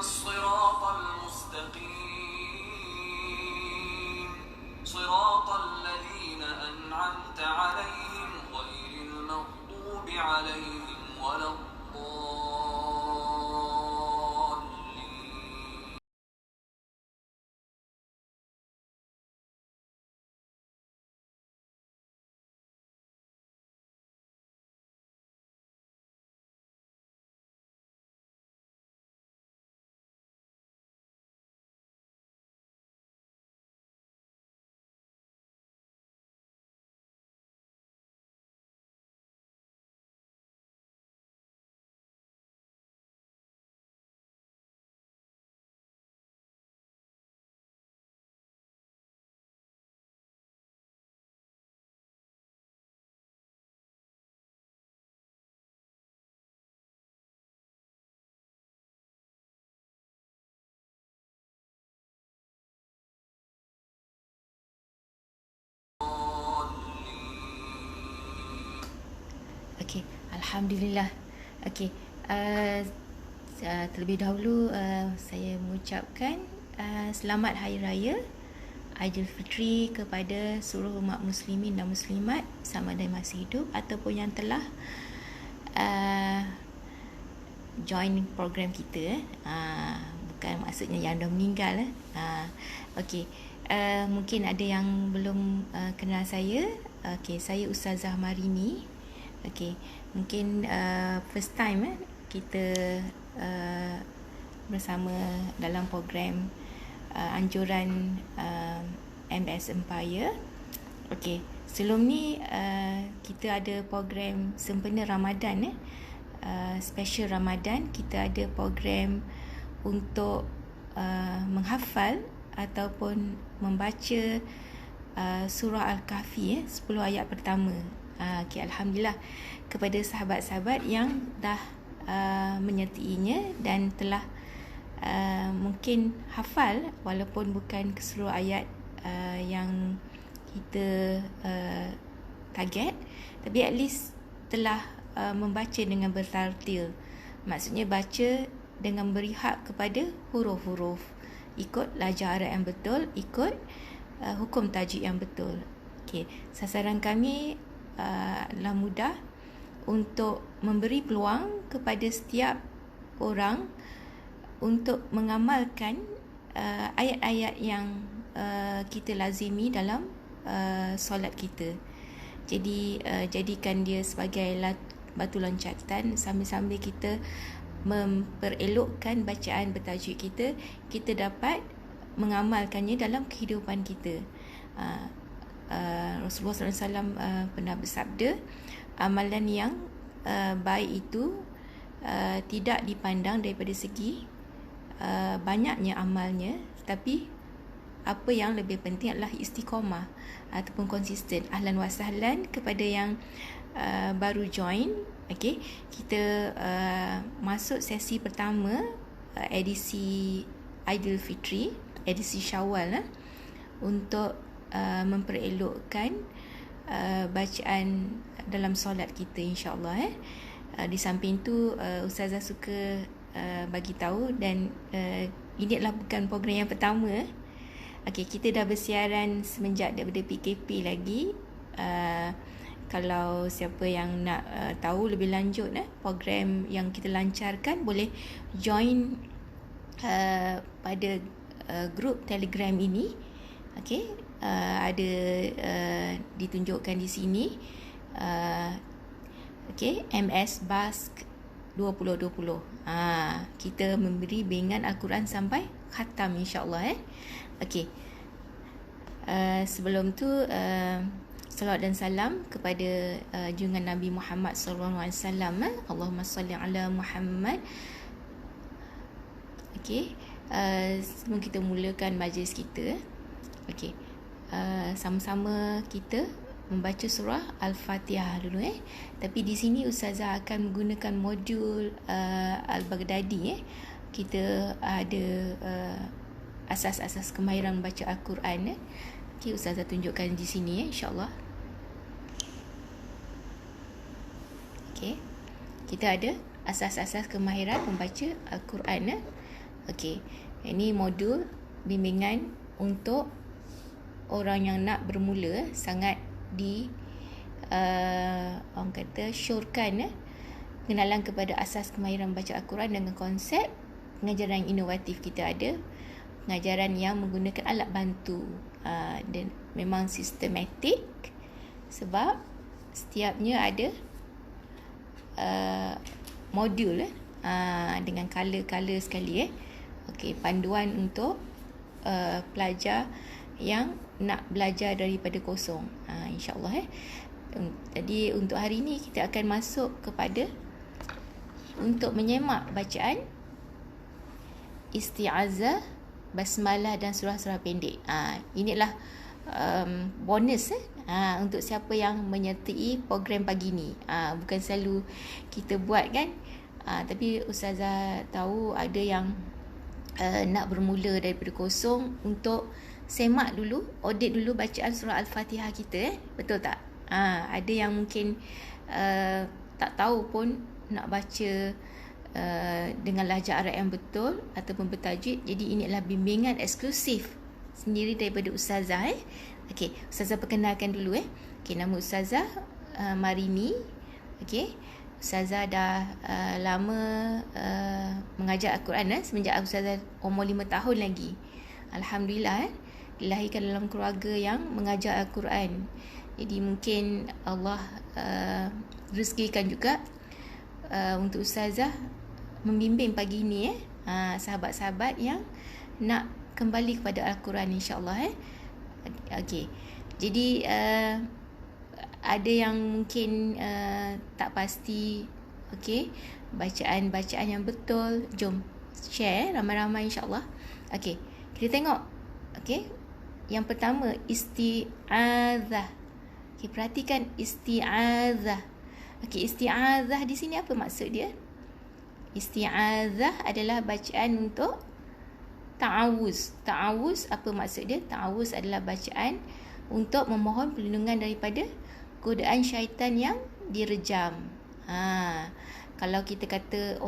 الصراط المستقيم صراط الذين أنعمت عليهم غير المغضوب عليهم ولا الضالين. Okey, alhamdulillah. Okey, terlebih dahulu saya mengucapkan selamat Hari Raya Aidilfitri kepada seluruh umat muslimin dan muslimat sama ada masih hidup ataupun yang telah join program kita. Bukan maksudnya yang dah meninggal. Okey, mungkin ada yang belum kenal saya. Okey, saya Ustazah Marini. Okey, mungkin first time kita bersama dalam program anjuran MBS Empire. Okey, sebelum ni kita ada program sempena Ramadan special Ramadan. Kita ada program untuk menghafal ataupun membaca surah Al-Kahfi 10 ayat pertama. Okay, alhamdulillah kepada sahabat-sahabat yang dah menyertainya dan telah mungkin hafal walaupun bukan keseluruh ayat yang kita target, tapi at least telah membaca dengan bertartil. Maksudnya baca dengan beri hak kepada huruf-huruf, ikut lajak Arab yang betul, ikut hukum tajwid yang betul. Okay, sasaran kami adalah mudah untuk memberi peluang kepada setiap orang untuk mengamalkan ayat-ayat yang kita lazimi dalam solat kita. Jadi jadikan dia sebagai batu loncatan sambil-sambil kita memperelokkan bacaan bertajwid kita, kita dapat mengamalkannya dalam kehidupan kita. Rasulullah SAW pernah bersabda, amalan yang baik itu tidak dipandang daripada segi banyaknya amalnya, tapi apa yang lebih penting adalah istiqamah ataupun konsisten. Ahlan wa sahlan kepada yang baru join. Okay, kita masuk sesi pertama edisi Aidilfitri, edisi Syawal untuk memperelokkan bacaan dalam solat kita, insyaAllah. Di samping tu Ustazah suka bagi tahu, dan ini adalah bukan program yang pertama. Okay, kita dah bersiaran semenjak daripada PKP lagi. Kalau siapa yang nak tahu lebih lanjut program yang kita lancarkan, boleh join pada grup Telegram ini. Okay, ada ditunjukkan di sini. Okay, MS Bask 2020. Kita memberi bimbingan Al-Quran sampai khatam, insyaAllah. Okay, sebelum tu salawat dan salam kepada junjungan Nabi Muhammad SAW. Allahumma salli ala Muhammad. Okay, sebelum kita mulakan majlis kita, okay, sama-sama kita membaca surah Al-Fatihah dulu. Tapi di sini Ustazah akan menggunakan modul Al-Baghdadi. Kita ada asas-asas kemahiran membaca Al-Quran. Okay, Ustazah tunjukkan di sini, insyaAllah. Okay, kita ada asas-asas kemahiran membaca Al-Quran. Okey. Ini modul bimbingan untuk orang yang nak bermula, sangat orang kata syorkan pengenalan kepada asas kemahiran baca Al-Quran dengan konsep pengajaran yang inovatif. Kita ada pengajaran yang menggunakan alat bantu dan memang sistematik sebab setiapnya ada modul dengan color-color sekali. Okey, panduan untuk pelajar yang nak belajar daripada kosong, insyaAllah. Jadi untuk hari ini kita akan masuk kepada untuk menyemak bacaan isti'azah, basmalah dan surah-surah pendek. Inilah bonus untuk siapa yang menyertai program pagi ni. Bukan selalu kita buat kan, tapi Ustazah tahu ada yang nak bermula daripada kosong untuk semak dulu, audit dulu bacaan surah Al-Fatihah kita. Betul tak? Ada yang mungkin tak tahu pun nak baca dengan lahjah Arab yang betul ataupun bertajwid. Jadi ini adalah bimbingan eksklusif sendiri daripada Ustazah. Okey, Ustazah perkenalkan dulu. Okey, nama Ustazah Marini. Okey, Ustazah dah lama mengajar Al-Quran semenjak Ustazah umur 5 tahun lagi. Alhamdulillah, dilahirkan dalam keluarga yang mengajar Al-Quran. Jadi mungkin Allah rezekikan juga untuk Ustazah membimbing pagi ni sahabat-sahabat yang nak kembali kepada Al-Quran, insyaAllah. Okey, jadi ada yang mungkin tak pasti, okey, bacaan-bacaan yang betul, jom share ramai-ramai, insyaAllah. Okey, kita tengok. Okey, yang pertama isti'azah. Okey, perhatikan isti'azah. Okey, isti'azah di sini apa maksud dia? Isti'azah adalah bacaan untuk ta'awuz. Ta'awuz apa maksud dia? Ta'awuz adalah bacaan untuk memohon perlindungan daripada godaan syaitan yang direjam. Kalau kita kata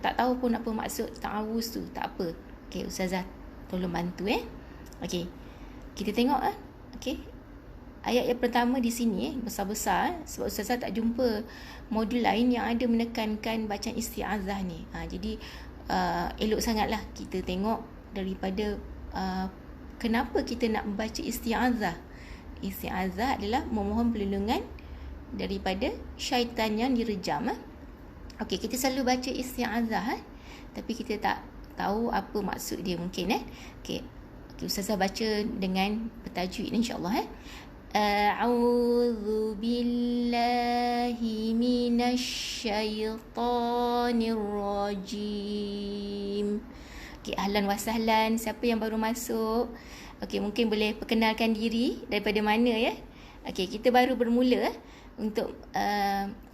tak tahu pun apa maksud ta'awuz tu, tak apa. Okey, Ustazah tolong bantu. Okey, kita tengok. Okey, ayat yang pertama di sini besar-besar sebab Ustazah tak jumpa modul lain yang ada menekankan bacaan isti'azah ni. Jadi elok sangatlah kita tengok daripada kenapa kita nak membaca isti'azah. Isti'azah adalah memohon perlindungan daripada syaitan yang direjam. Okey, kita selalu baca isti'azah tapi kita tak tahu apa maksud dia mungkin. Okey, Ustazah baca dengan bertajwid, insyaAllah. A'udzu billahi minasyaitonir rajim. Okey, ahlan wa sahlan. Siapa yang baru masuk, okey, mungkin boleh perkenalkan diri daripada mana ya. Okey, kita baru bermula untuk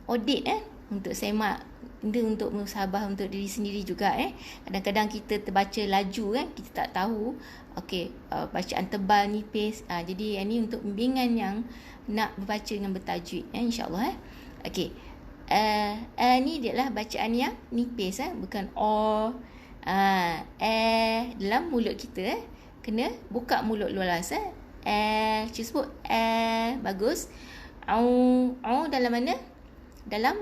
audit untuk semak, untuk musabah untuk diri sendiri juga. Kadang-kadang kita terbaca laju kita tak tahu. Okey, bacaan tebal, nipis. Jadi ini untuk bimbingan yang nak membaca dengan bertajwid, insya-Allah. Okey. Ni adalah bacaan yang nipis, bukan dalam mulut kita. Kena buka mulut luas. Cuba sebut bagus. Dalam mana? Dalam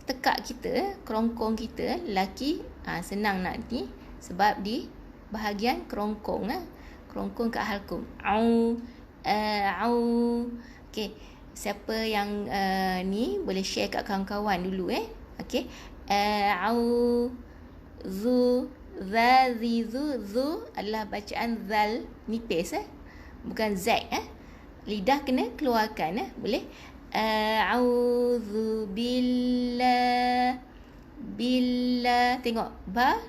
tekak kita, kerongkong kita, lelaki. Senang nak ni sebab di bahagian kerongkong. Kerongkong kat halkum. Okey, siapa yang ni boleh share kat kawan-kawan dulu. Okey. Zu adalah bacaan zal nipis, bukan z. Lidah kena keluarkan. Boleh. A'udzu billah. Tengok ba.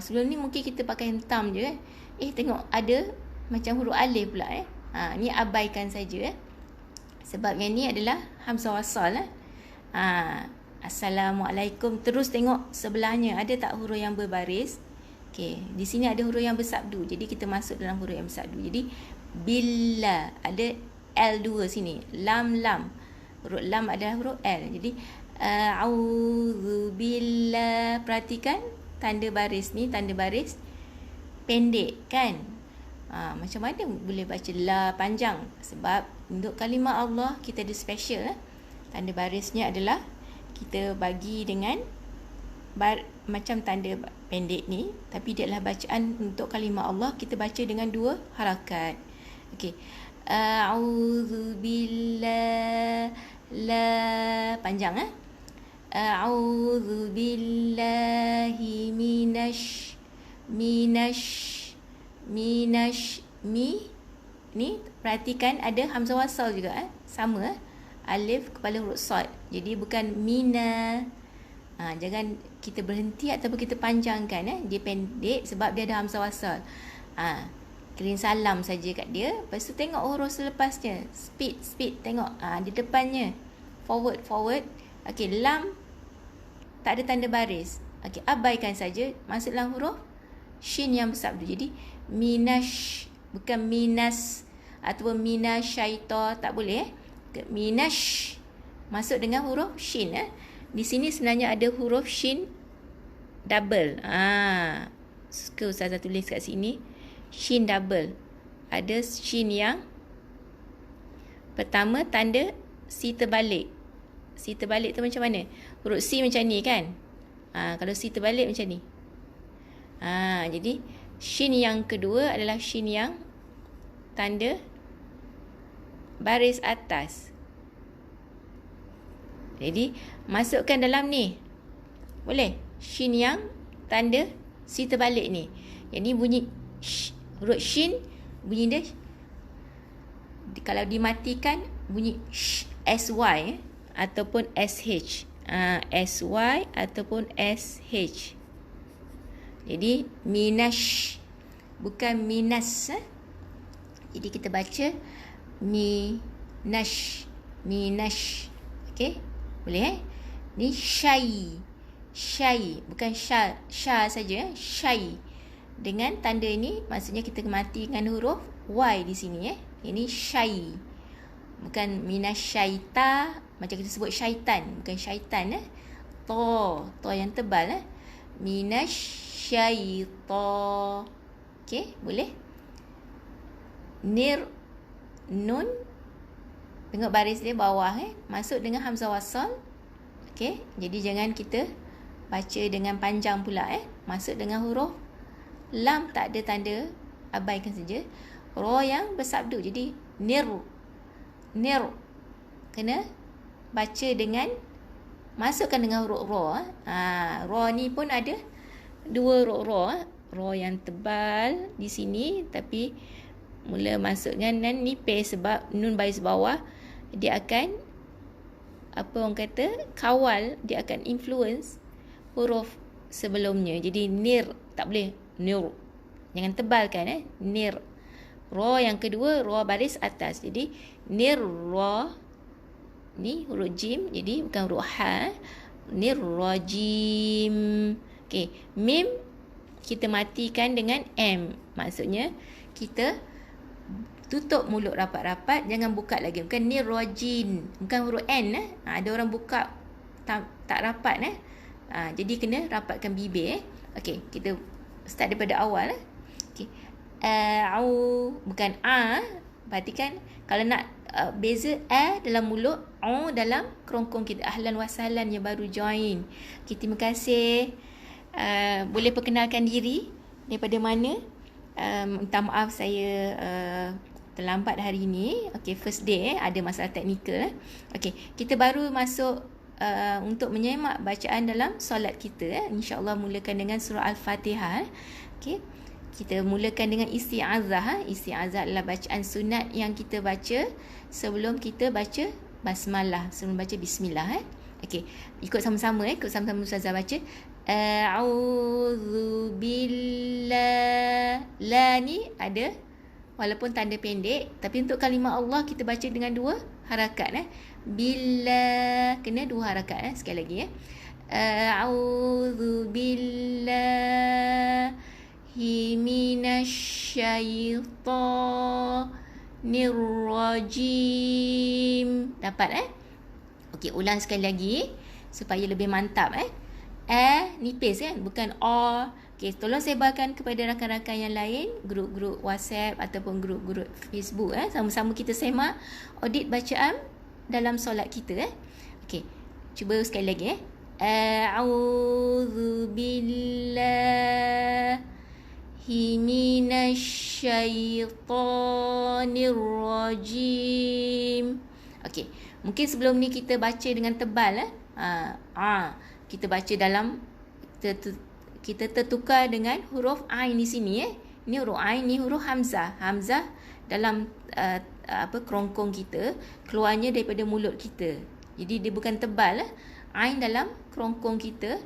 Sebelum ni mungkin kita pakai hentam je. Tengok ada macam huruf alif pula. Ni abaikan saja. Sebab yang ni adalah hamzah wasal. Assalamualaikum. Terus tengok sebelahnya ada tak huruf yang berbaris. Okey, di sini ada huruf yang bersabdu. Jadi kita masuk dalam huruf yang bersabdu. Jadi billah, ada L2 sini. Lam. Huruf lam adalah huruf L. Jadi a'udzu billah. Perhatikan tanda baris ni tanda baris pendek kan. Macam mana boleh baca la panjang? Sebab untuk kalimah Allah kita ada special. Tanda barisnya adalah kita bagi dengan macam tanda pendek ni, tapi dia adalah bacaan untuk kalimah Allah kita baca dengan 2 harakat. Okey. A'udzu billah la panjang A'udzu billahi minash ni perhatikan ada hamzah wasal juga sama alif kepala huruf sad. Jadi bukan mina. Jangan kita berhenti ataupun kita panjangkan dia pendek sebab dia ada hamzah wasal. Kirim salam saja kat dia. Lepas tu tengok huruf selepasnya. Speed tengok di depannya. Forward. Okey, lam tak ada tanda baris. Okey, abaikan saja masuk dalam huruf shin yang bersabdu. Jadi minash bukan minas ataupun minasyaita, tak boleh Minash masuk dengan huruf shin Di sini sebenarnya ada huruf shin double. Suka Ustazah tulis kat sini shin double. Ada shin yang pertama tanda si terbalik. Si terbalik tu macam mana? Huruf C macam ni kan? Kalau C terbalik macam ni. Jadi shin yang kedua adalah shin yang tanda baris atas. Jadi masukkan dalam ni. Boleh? Shin yang tanda si terbalik ni. Jadi bunyi huruf shin bunyi dia kalau dimatikan bunyi SY ataupun SH. SY ataupun SH. Jadi minash bukan minas. Jadi kita baca minash. Okey? Boleh Ni syai bukan sya saja syai. Dengan tanda ini maksudnya kita mati dengan huruf Y di sini Ini syai. Bukan minasyaita macam kita sebut syaitan, bukan syaitan to yang tebal minasyaita. Okey, boleh. Nun tengok baris dia bawah masuk dengan hamzah wasal. Okey, jadi jangan kita baca dengan panjang pula masuk dengan huruf lam tak ada tanda, abaikan saja. Ra yang bersabdu, jadi nir kena baca dengan masukkan dengan huruf ra. Ra ni pun ada 2 huruf ra. Ra yang tebal di sini tapi mula masukkan dan nipis sebab nun baris bawah dia akan orang kata kawal, dia akan influence huruf sebelumnya. Jadi nir tak boleh nur. Jangan tebalkan nir. Ra yang kedua ra baris atas. Jadi nir ra ni huruf jim, jadi bukan huruf ha. Nir rajim. Okey, mim kita matikan dengan m. Maksudnya kita tutup mulut rapat-rapat, jangan buka lagi. Bukan nir rajin, bukan huruf n ada orang buka tak rapat jadi kena rapatkan bibir Okey, kita start daripada awal Okey. Bukan perhatikan kalau nak beza dalam mulut, dalam kerongkong kita. Ahlan wa sahlan yang baru join. Okay, terima kasih. Boleh perkenalkan diri daripada mana? Minta maaf saya terlambat hari ini. Okay, first day ada masalah teknikal. Okay, kita baru masuk untuk menyemak bacaan dalam solat kita. InsyaAllah mulakan dengan surah Al-Fatihah. Okay, kita mulakan dengan isti'azah. Isti'azah adalah bacaan sunat yang kita baca sebelum kita baca basmalah, sebelum baca bismillah. Okey, ikut sama-sama ikut sama-sama Ustazah baca. A'udzu billah. La ni ada walaupun tanda pendek, tapi untuk kalimah Allah kita baca dengan 2 harakat billah kena 2 harakat sekali lagi A'udzu billahi minasyaitonir rajim. Dapat Okey, ulang sekali lagi supaya lebih mantap nipis kan, bukan o. Okey, tolong sebarkan kepada rakan-rakan yang lain, grup-grup WhatsApp ataupun grup-grup Facebook. Sama-sama kita semak audit bacaan dalam solat kita. Okey, cuba sekali lagi. A'udzu billahi minasyaitonir rajim. Okey, mungkin sebelum ni kita baca dengan tebal. Kita baca dalam kita tertukar dengan huruf ain di sini. Ni huruf ain, ni huruf hamzah. Hamzah dalam kerongkong kita keluarnya daripada mulut kita. Jadi dia bukan tebal. Ain dalam kerongkong kita,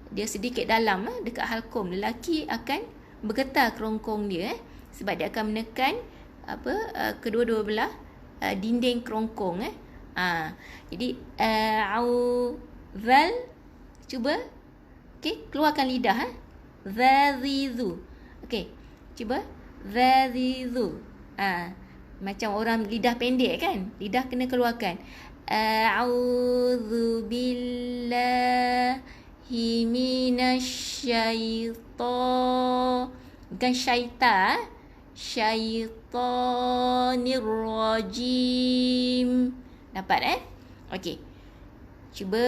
dia sedikit dalam dekat halkum. Lelaki akan bergetar kerongkong dia sebab dia akan menekan kedua-dua belah dinding kerongkong. Jadi zal, cuba keluarkan lidah. Zazizu. Okey, cuba zazizu. Macam orang lidah pendek kan, lidah kena keluarkan. A'udzu billahi minasyaitonir, bukan syaitan, syaitonir rajim. Dapat Okey, cuba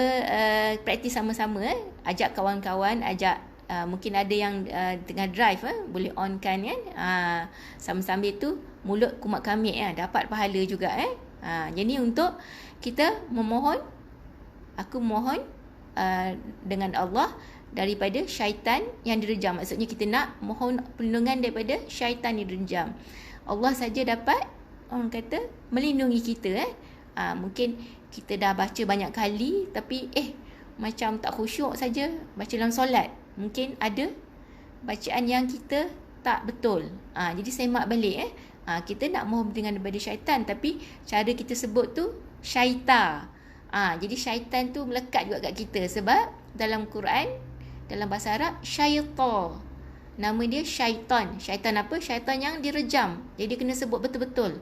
praktis sama-sama. Ajak kawan-kawan, ajak mungkin ada yang tengah drive, boleh on kan. Sambil tu mulut kumat kamit, dapat pahala juga. Jadi untuk kita memohon, aku mohon dengan Allah daripada syaitan yang direjam. Maksudnya kita nak mohon perlindungan daripada syaitan yang direjam. Allah saja dapat, orang kata, melindungi kita. Mungkin kita dah baca banyak kali tapi macam tak khusyuk saja baca dalam solat. Mungkin ada bacaan yang kita tak betul. Jadi semak balik. Kita nak mohon dengan daripada syaitan tapi cara kita sebut tu syaitan. Jadi syaitan tu melekat juga kat kita sebab dalam Quran, dalam bahasa Arab, syaitan, nama dia syaitan. Syaitan apa? Syaitan yang direjam. Jadi kena sebut betul-betul.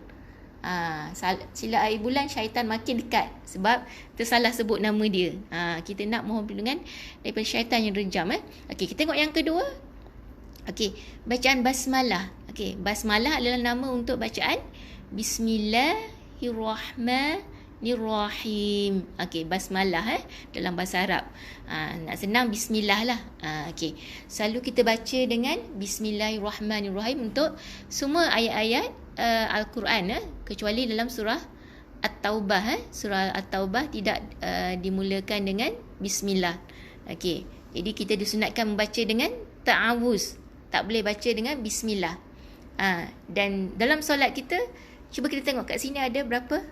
Sila air bulan, syaitan makin dekat sebab tersalah sebut nama dia. Kita nak mohon perlindungan daripada syaitan yang direjam. Okey, kita tengok yang kedua. Okey, bacaan basmalah. Okey, basmalah adalah nama untuk bacaan Bismillahirrahmanirrahim. Okey, basmalah dalam bahasa Arab. Nak senang bismillah lah. Okey, selalu kita baca dengan Bismillahirrahmanirrahim untuk semua ayat-ayat Al-Quran, kecuali dalam surah At-Taubah. Surah At-Taubah tidak dimulakan dengan bismillah. Okey, jadi kita disunatkan membaca dengan ta'awuz, tak boleh baca dengan bismillah. Dan dalam solat kita, cuba kita tengok kat sini ada berapa.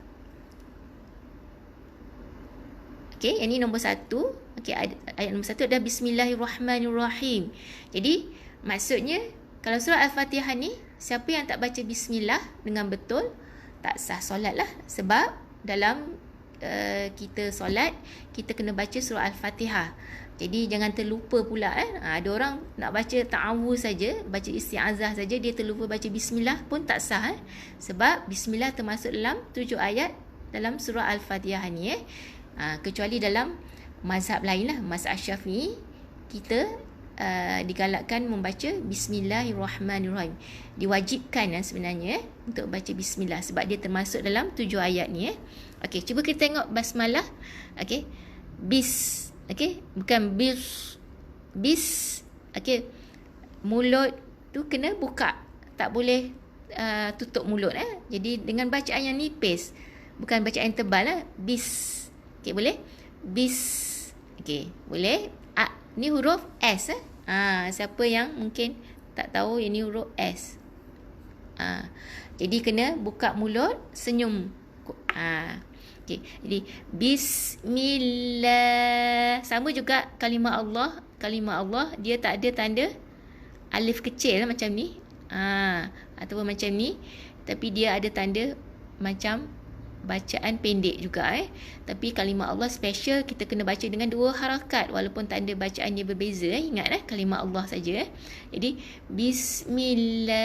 Okey, yang ni nombor 1. Okey, ayat nombor 1 adalah Bismillahirrahmanirrahim. Jadi maksudnya kalau surah Al-Fatihah ni, siapa yang tak baca bismillah dengan betul, tak sah solat lah. Sebab dalam kita solat, kita kena baca surah Al-Fatihah. Jadi jangan terlupa pula. Ada orang nak baca ta'awuz saja, baca isti'azah saja, dia terlupa baca bismillah pun tak sah. Sebab bismillah termasuk dalam 7 ayat dalam surah Al-Fatihah ni. Kecuali dalam mazhab lain lah, mazhab Syafi'i, kita digalakkan membaca Bismillahirrahmanirrahim. Diwajibkan sebenarnya untuk baca bismillah sebab dia termasuk dalam 7 ayat ni. Okey, cuba kita tengok basmalah. Okey, bis. Okey, bukan bis. Okey, mulut tu kena buka, tak boleh tutup mulut. Jadi dengan bacaan yang nipis, bukan bacaan yang tebal. Bis. Okey, boleh? Bis. Okey, boleh? Ni huruf S. Siapa yang mungkin tak tahu, ini huruf S. Jadi kena buka mulut, senyum. Okay. Jadi Bismillah. Sama juga kalimah Allah. Kalimah Allah dia tak ada tanda alif kecil macam ni. Ataupun macam ni. Tapi dia ada tanda macam bacaan pendek juga. Tapi kalimah Allah special, kita kena baca dengan 2 harakat walaupun tanda bacaan dia berbeza. Ingat kalimah Allah saja. Jadi Bismillah.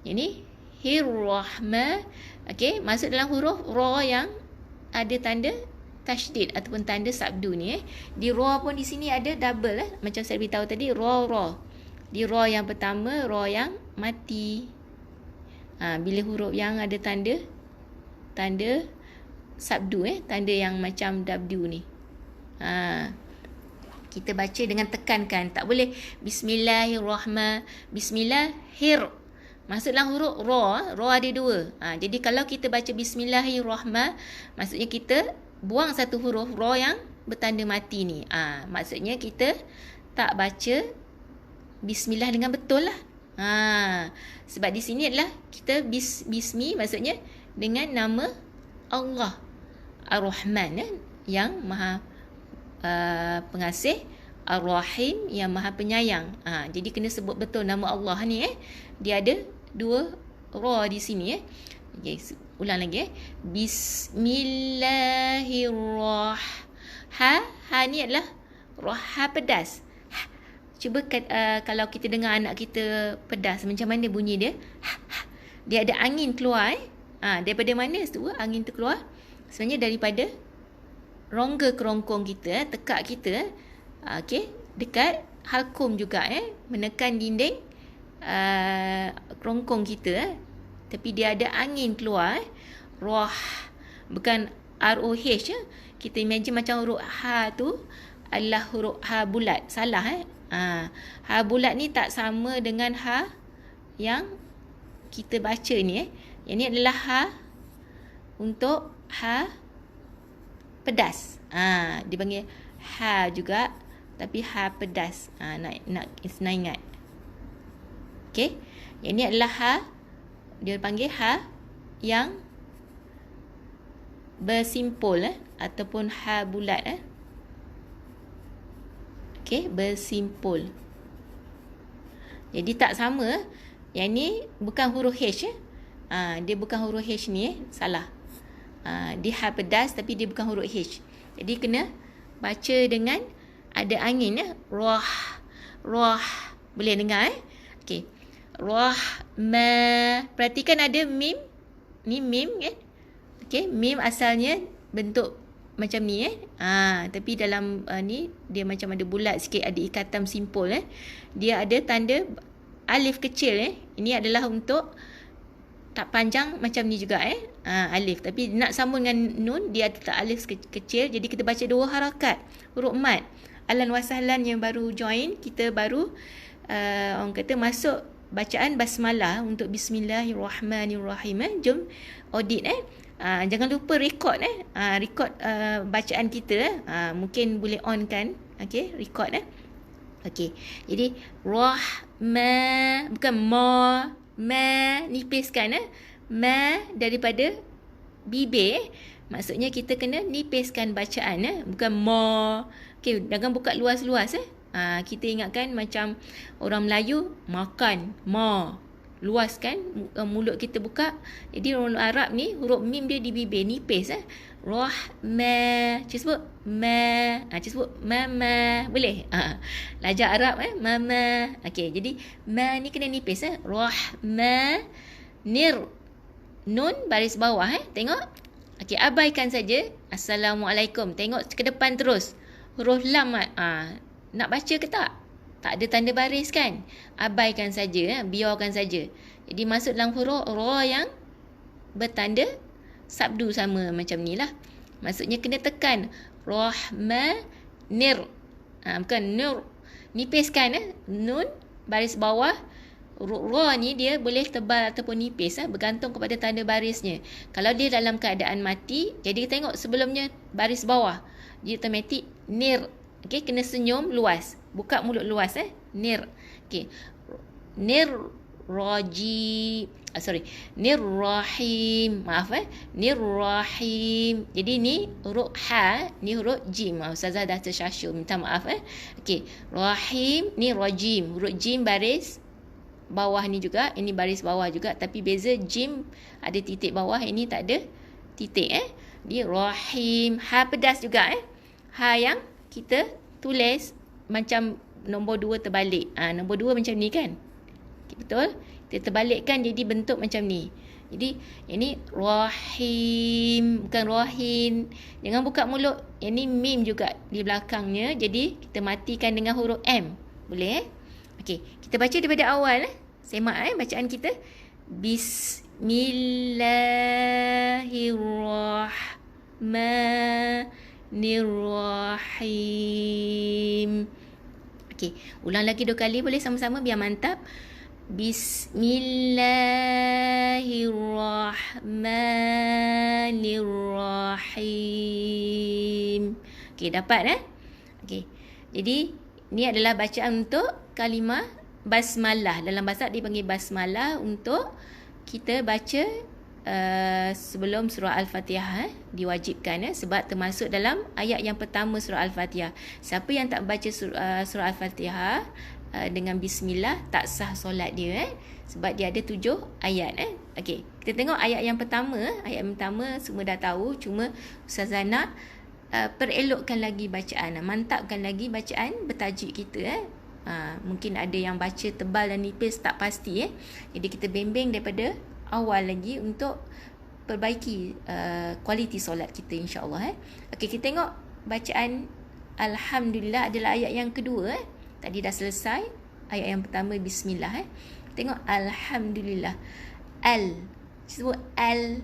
Ini Hirrahman. Okey, masuk dalam huruf ra yang ada tanda tasydid ataupun tanda sabdu ni. Di ra pun di sini ada double macam saya beritahu tadi, ra. Di ra yang pertama, ra yang mati. Bila huruf yang ada tanda sabdu tanda yang macam W ni. Kita baca dengan tekankan, tak boleh bismillahir. Maksud dalam huruf ra ada dua. Jadi kalau kita baca bismillahirrahman, maksudnya kita buang satu huruf ra yang bertanda mati ni. Maksudnya kita tak baca bismillah dengan betul lah. Sebab di sini adalah kita bismi, maksudnya dengan nama Allah Ar-Rahman yang Maha Pengasih, Ar-Rahim yang Maha Penyayang. Jadi kena sebut betul nama Allah ni. Dia ada dua ra di sini. Okay, ulang lagi. Bismillahirrahmanirrahim. Ha ni adalah ha pedas. Cuba kalau kita dengar anak kita pedas, macam mana bunyi dia? Dia ada angin keluar. Daripada mana tu angin tu keluar? Sebenarnya daripada rongga kerongkong kita, tekak kita. Okey, dekat halkum juga menekan dinding kerongkong kita. Tapi dia ada angin keluar. Roh, bukan ROH. Kita imagine macam huruf ha tu adalah huruf ha bulat. Salah ha bulat ni tak sama dengan ha yang kita baca ni. Yang ni adalah ha untuk ha pedas. Dia panggil ha juga, tapi ha pedas. Nak ingat. Okey. Yang ni adalah ha, dia panggil ha yang bersimpul ataupun ha bulat. Okey, bersimpul. Jadi tak sama. Yang ni bukan huruf H. Dia bukan huruf H ni. Salah. Dia ha pedas tapi dia bukan huruf H. Jadi kena baca dengan ada angin Roh. Boleh dengar Okey. Perhatikan ada mim. Ni mim kan? Okey, mim asalnya bentuk macam ni tapi dalam ni dia macam ada bulat sikit, ada ikatan simpul Dia ada tanda alif kecil Ini adalah untuk tak panjang macam ni juga alif, tapi nak sambung dengan nun dia ada tak alif kecil. Jadi kita baca dua harakat huruf mat. Ahlan wa sahlan yang baru join, kita baru orang kata masuk bacaan basmalah untuk bismillahirrahmanirrahim. Jom audit jangan lupa record record bacaan kita mungkin boleh on kan. Okey, record okey. Jadi bukan nipiskan ma daripada bibir maksudnya kita kena nipiskan bacaan bukan okey, jangan buka luas-luas kita ingatkan macam orang Melayu makan luas kan mulut kita buka. Jadi orang Arab ni huruf mim dia di bibir, nipis Rahma. Cik sebut ma. Cik sebut mama. Boleh? Lajar Arab mama. Okey, jadi ma ni kena nipis Rahma nir. Nun baris bawah Tengok. Okey, abaikan saja. Assalamualaikum. Tengok ke depan terus. Huruf lam nak baca ke tak? Tak ada tanda baris kan? Abaikan saja, biarkan saja. Jadi masuk dalam huruf ra yang bertanda sabdu sama macam ni lah. Maksudnya kena tekan Rahmanir. Bukan nur. Nipiskan nun baris bawah. Ra ni dia boleh tebal ataupun nipis bergantung kepada tanda barisnya. Kalau dia dalam keadaan mati, jadi tengok sebelumnya baris bawah. Dia automatik nir. Okey, kena senyum luas. Buka mulut luas nir. Okey. Nir rahim. Maaf Nir rahim. Jadi ni huruf ha, ni huruf jim. Ustazah dah tersyasyu, minta maaf Okey. Rahim ni rajim. Huruf jim baris bawah ni juga, ini baris bawah juga, tapi beza jim ada titik bawah, ini tak ada titik Dia rahim. Ha pedas juga ha yang kita tulis macam nombor 2 terbalik. Nombor 2 macam ni kan? Okay, betul? Kita terbalikkan jadi bentuk macam ni. Jadi ini rahim, bukan rohin. Jangan buka mulut. Ini mim juga di belakangnya. Jadi kita matikan dengan huruf M. Boleh? Okey, kita baca daripada awal. Semak bacaan kita. Bismillahirrahmanirrahim. Okey, ulang lagi 2 kali boleh sama-sama biar mantap. Bismillahirrahmanirrahim. Okey, dapat Okey. Jadi ini adalah bacaan untuk kalimah basmalah. Dalam bahasa dipanggil basmalah untuk kita baca sebelum surah Al-Fatihah diwajibkan sebab termasuk dalam ayat yang pertama surah Al-Fatihah. Siapa yang tak baca surah Al-Fatihah dengan bismillah tak sah solat dia sebab dia ada 7 ayat Okey, kita tengok ayat yang pertama. Ayat yang pertama semua dah tahu, cuma Ustazah nak perelokkan lagi bacaan, mantapkan lagi bacaan bertajuk kita mungkin ada yang baca tebal dan nipis tak pasti jadi kita bimbing daripada awal lagi untuk perbaiki kualiti solat kita insya-Allah Okey, kita tengok bacaan alhamdulillah adalah ayat yang kedua Tadi dah selesai ayat yang pertama bismillah Tengok alhamdulillah. Sebut al.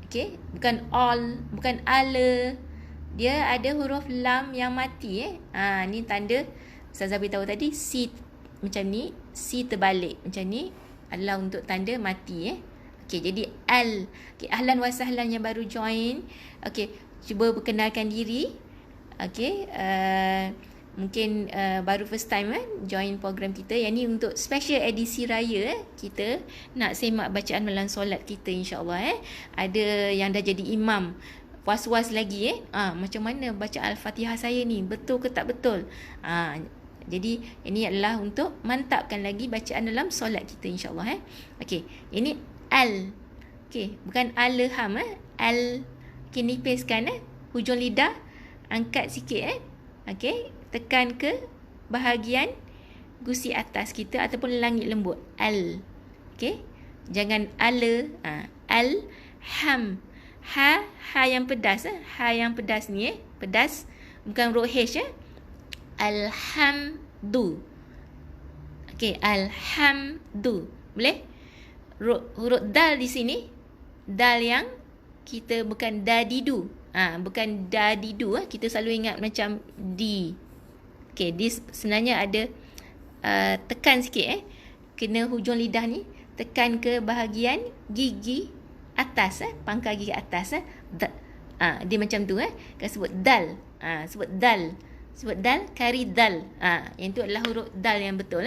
Okey, bukan all, bukan ala. Dia ada huruf lam yang mati ni tanda Ustazah beritahu tadi si macam ni, si terbalik macam ni adalah untuk tanda mati Okey, jadi al. Okey, ahlan wa sahlan yang baru join. Okey, cuba perkenalkan diri. Okey, mungkin baru first time join program kita. Yang ni untuk special edisi raya kita nak semak bacaan malam solat kita insya-Allah Ada yang dah jadi imam, was-was lagi macam mana baca Al-Fatihah saya ni, betul ke tak betul? Jadi ini adalah untuk mantapkan lagi bacaan dalam solat kita insya-Allah Okey, ini al. Okey, bukan alham al. Okey, nipiskan hujung lidah angkat sikit Okey, tekan ke bahagian gusi atas kita ataupun langit lembut. Al. Okey. Jangan ala. Al ham. Ha yang pedas Ha yang pedas ni pedas bukan huruf H Alhamdu. Okey, alhamdu. Boleh? Huruf dal di sini. Dal yang kita bukan dadidu. Bukan dadidu kita selalu ingat macam di. Okey, this sebenarnya ada tekan sikit kena hujung lidah ni, tekan ke bahagian gigi atas pangkal gigi atas dia macam tu kan sebut dal. Sebut dal kari dal. Yang tu adalah huruf dal yang betul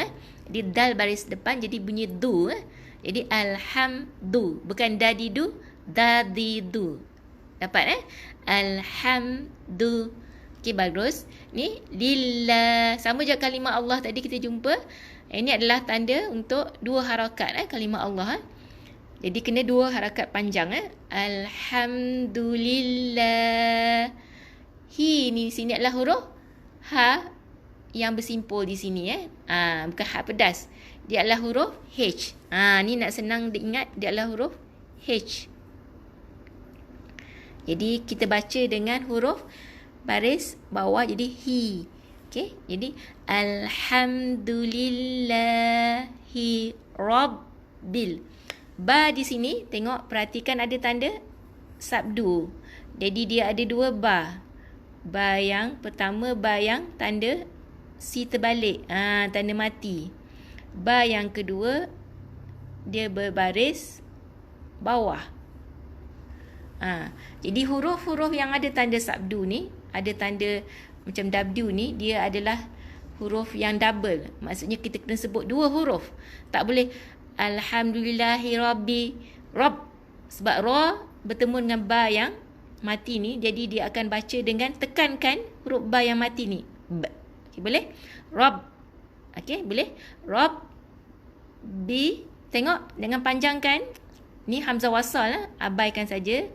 Jadi dal baris depan jadi bunyi du Jadi alhamdu, bukan dadidu, dadidu. Dapat alhamdu. Okey, bagus. Ni lillah. Sama je kalimah Allah tadi kita jumpa. Ini adalah tanda untuk 2 harakat kalimah Allah Jadi kena 2 harakat panjang Alhamdulillah. Hi ni sini adalah huruf ha yang bersimpul di sini bukan ha pedas. Dia adalah huruf H. Ni nak senang diingat, dia adalah huruf H. Jadi kita baca dengan huruf baris bawah jadi hi. Okey, jadi alhamdulillahi rabbil. Ba di sini tengok, perhatikan ada tanda sabdu. Jadi dia ada 2 ba. Ba yang pertama, ba yang tanda si terbalik, tanda mati. Ba yang kedua dia berbaris bawah. Jadi huruf-huruf yang ada tanda sabdu ni, ada tanda macam W ni, dia adalah huruf yang double. Maksudnya kita kena sebut 2 huruf. Tak boleh alhamdulillahi rabbi rabb, sebab ra bertemu dengan ba yang mati ni, jadi dia akan baca dengan tekankan huruf ba yang mati ni. Okay, boleh? Rabb. Okey, boleh? Rabb bi. Tengok, jangan panjangkan. Ni hamzah wasal abaikan saja.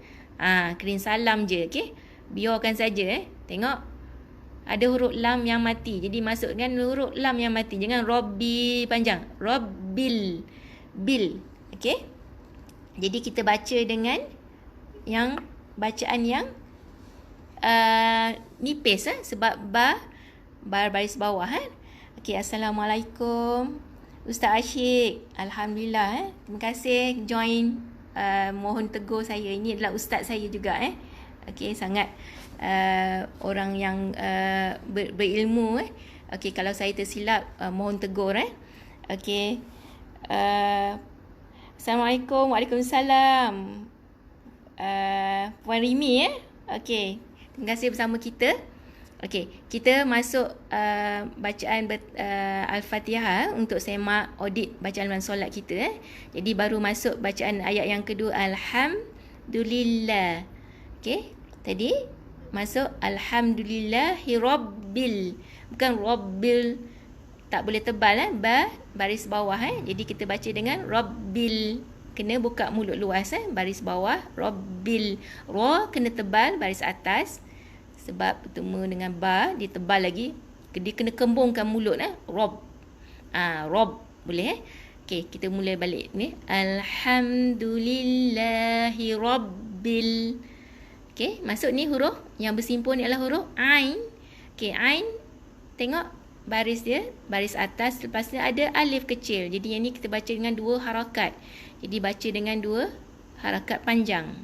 Kirim salam je, okey. Biarkan saja Tengok. Ada huruf lam yang mati. Jadi masukkan huruf lam yang mati. Jangan rabbi panjang. Rabbil. Bil. Okey. Jadi kita baca dengan yang bacaan yang nipis sebab baris bawah Okey, Assalamualaikum Ustaz Asyik. Alhamdulillah terima kasih join, mohon tegur saya. Ini adalah ustaz saya juga Okey, sangat orang yang berilmu Okey, kalau saya tersilap mohon tegur Okey. Assalamualaikum. Waalaikumsalam. Puan Rimi Okey, terima kasih bersama kita. Okey, kita masuk bacaan Al-Fatihah untuk semak audit bacaan dan solat kita Jadi baru masuk bacaan ayat yang kedua, Alhamdulillah. Okey, tadi masuk Alhamdulillahirabbil, bukan rabbil, tak boleh tebal baris bawah Jadi kita baca dengan rabbil, kena buka mulut luas baris bawah, rabbil. Ra kena tebal baris atas sebab bertemu dengan ba, dia tebal lagi, dia kena kembungkan mulut rob. Rob boleh Okey, kita mulai balik ni. Alhamdulillahirabbil. Okey, masuk ni huruf yang bersimpul ni adalah huruf ain. Okey, ain tengok baris dia, baris atas, lepas tu ada alif kecil. Jadi yang ni kita baca dengan dua harakat. Jadi baca dengan dua harakat panjang.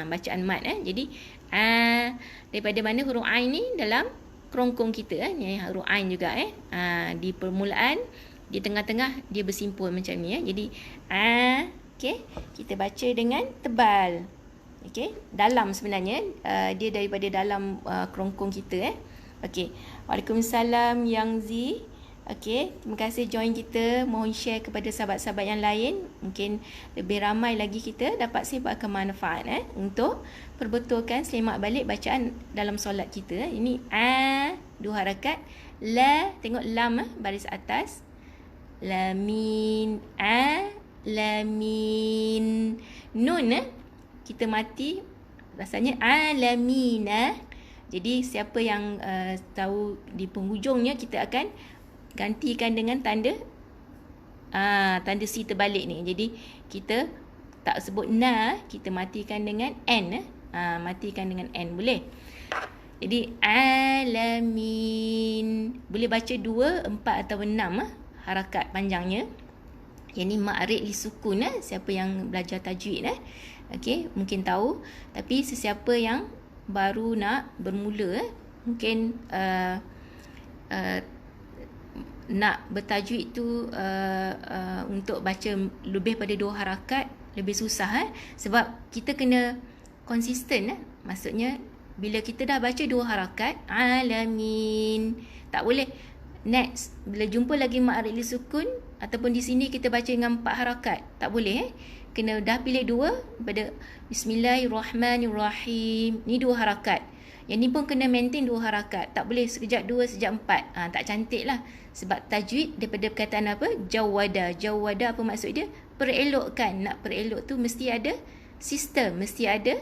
Bacaan mat Jadi daripada mana huruf ain ni dalam kerongkong kita ni huruf ain juga di permulaan, di tengah-tengah dia bersimpul macam ni Jadi okey, kita baca dengan tebal. Okey, dalam sebenarnya dia daripada dalam kerongkong kita Okey. Waalaikumsalam Yang Zi. Okey, terima kasih join kita. Mohon share kepada sahabat-sahabat yang lain. Mungkin lebih ramai lagi kita dapat sebarkan manfaat untuk perbetulkan selemak balik bacaan dalam solat kita. Ini dua harakat. La, tengok lam baris atas. Lamin, lamin. Nun kita mati rasanya alamina. Jadi siapa yang tahu di penghujungnya, kita akan gantikan dengan tanda si terbalik ni. Jadi kita tak sebut na, kita matikan dengan n. Matikan dengan n boleh. Jadi alamin. Boleh baca 2, 4 atau 6 harakat panjangnya. Yang ni ma'rid li sukun siapa yang belajar tajwid okey, mungkin tahu. Tapi sesiapa yang baru nak bermula mungkin nak bertajwid tu untuk baca lebih pada 2 harakat lebih susah sebab kita kena konsisten maksudnya bila kita dah baca 2 harakat alamin, tak boleh next bila jumpa lagi ma'rid li sukun ataupun di sini kita baca dengan 4 harakat, tak boleh kena dah pilih 2 pada Bismillahirrahmanirrahim. Ni 2 harakat. Yang ni pun kena maintain 2 harakat. Tak boleh sekejap 2, sekejap 4. Tak cantik lah. Sebab tajwid daripada perkataan apa? Jawada. Jawada apa maksud dia? Perelokkan. Nak perelok tu mesti ada sistem. Mesti ada